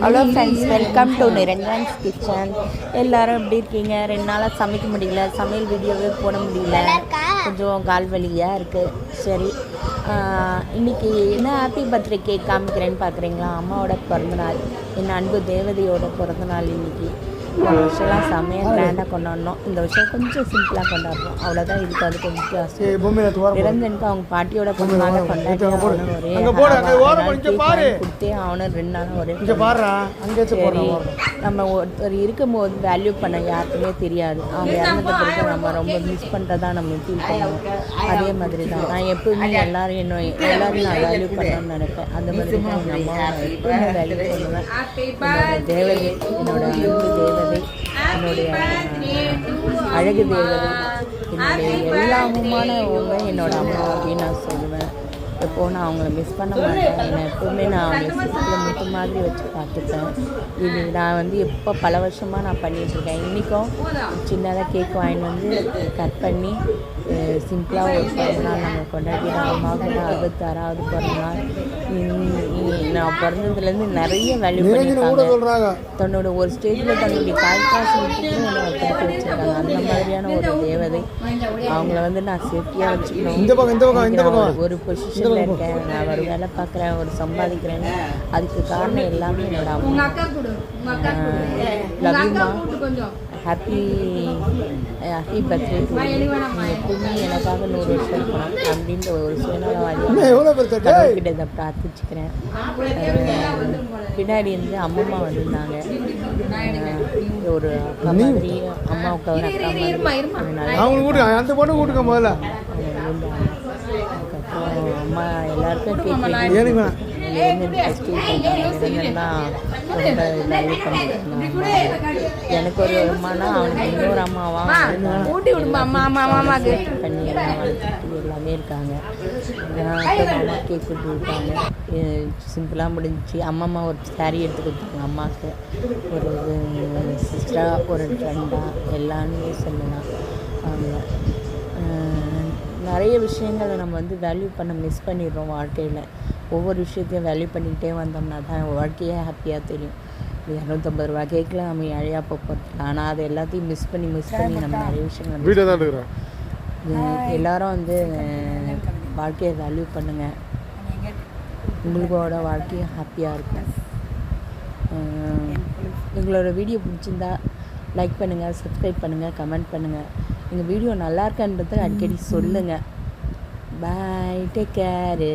Hello friends, welcome to Niranjan's kitchen. எல்லோரும் எப்படி இருக்கீங்க? 2 நாளாக சமைக்க முடியல, சமையல் வீடியோவே போட முடியல, கொஞ்சம் கால் வலியாக இருக்குது. சரி, இன்றைக்கி என்ன ஹாப்பி பர்த்டே கேக் காமிக்கிறேன்னு பார்க்குறீங்களா? அம்மாவோட பிறந்தநாள், என் அன்பு தேவதையோட பிறந்தநாள் இன்றைக்கி. ஒரு வருஷம்லாம் செம்மையாக கிராண்டாக கொண்டாடணும். இந்த வருஷம் கொஞ்சம் சிம்பிளாக கொண்டாடுறோம், அவ்வளோதான். இதுக்கு அது கொஞ்சம் வித்தியாசம். நிரஞ்சனுக்கு அவங்க பாட்டியோட பிறந்தநாளை கொண்டாடி கொடுத்தே அவனை 2 நாளாக ஒரே. சரி, நம்ம ஒருத்தர் இருக்கும்போது வேல்யூ பண்ண யாருக்குமே தெரியாது. அவங்க இறந்துட்ட பிறகு நம்ம ரொம்ப மிஸ் பண்ணுறதா நம்ம ஃபீல் பண்ணுவோம். அதே மாதிரி தான் நான் எப்போவுமே எல்லாரையும் நான் வேல்யூ பண்ணணும்னு நினைப்பேன். அந்த மாதிரி தான் எங்கள் அம்மா எப்போவுமே வேல்யூ பண்ணுவேன். என்னோட தேவதை, என்னோட அன்பு தேவதை, என்னுடைய அழகு தேவதை, என்னுடைய எல்லாமுமானவங்க என்னோட அம்மா அப்படின்னு நான் சொல்லுவேன். எப்போது நான் அவங்கள மிஸ் பண்ண மாட்டேன். என்னை எப்போவுமே நான் அவங்கள சிஸ்டத்தில் முட்டு மாதிரி வச்சு பார்த்துப்பேன். இது நான் எப்போ பல வருஷமாக நான் பண்ணிகிட்ருக்கேன். இன்றைக்கும் சின்னதாக கேக் வாங்கிட்டு வந்து கட் பண்ணி சிம்பிளாக ஒரு பிறந்தநாள் நம்ம கொண்டாடினோம். அம்மாவுக்கு 66வது பிறந்தநாள். நான் பிறந்ததுலேருந்து நிறைய வேல்யூ பண்ணியிருக்காங்க. தன்னோட ஒரு ஸ்டேஜில் தன்னுடைய தாய்க்காசு விட்டுட்டு என்னை படிக்க வச்சுருக்காங்க. அந்த மாதிரியான ஒரு தேவதை. அவங்கள நான் சேஃப்டியாக வச்சுக்கணும். ஒரு பொசிஷனில் இருக்கேன், நான் ஒரு வேலை பார்க்குறேன், ஒரு சம்பாதிக்கிறேன்னு அதுக்கு காரணம் எல்லாமே என்னோட அம்மா. லவ்யூமா, ஹாப்பி பர்த்டே. எப்பவுமே எனக்காக 100 வருஷம் இருக்கணும் அப்படின்ற ஒரு சுயநலவாதிகிட்ட இதை பிரார்த்திச்சுக்கிறேன். பின்னாடி இருந்து அம்மம்மா வந்திருந்தாங்க. ஒரு அக்கா மாதிரி, அம்மாவுக்கு ஒரு அக்கா மாதிரி. அம்மா எல்லாருக்கும் கேட்க எனக்கு ஒரு அம்மானா அவனுக்கு இன்னொரு அம்மாவா பண்ணி எல்லாமே இருக்காங்க. கேக் கொடுத்து விட்டாங்க. சிம்பிளாக முடிஞ்சிச்சு. அம்மா ஒரு சாரீ எடுத்து கொடுத்தாங்க அம்மாவுக்கு. ஒரு சிஸ்டராக, ஒரு ஃப்ரெண்டாக, எல்லாமே சொல்லலாம். அவங்க நிறைய விஷயங்களை நம்ம வேல்யூ பண்ண மிஸ் பண்ணிடுறோம் வாழ்க்கையில். ஒவ்வொரு விஷயத்தையும் வேல்யூ பண்ணிக்கிட்டே வந்தோம்னா தான் வாழ்க்கையே ஹாப்பியாக தெரியும். 250 ரூபா கேக்கில் நம்ம அழியாக போகிறோம். ஆனால் அது எல்லாத்தையும் மிஸ் பண்ணி நம்ம நிறைய விஷயங்கள். எல்லோரும் வாழ்க்கையை வேல்யூ பண்ணுங்கள். உங்களோட வாழ்க்கையும் ஹாப்பியாக இருக்கும். எங்களோட வீடியோ பிடிச்சிருந்தா லைக் பண்ணுங்கள், சப்ஸ்கிரைப் பண்ணுங்கள், கமெண்ட் பண்ணுங்கள். எங்கள் வீடியோ நல்லா இருக்கான்றதை அடிக்கடி சொல்லுங்கள். பாய், டேக் கேரு.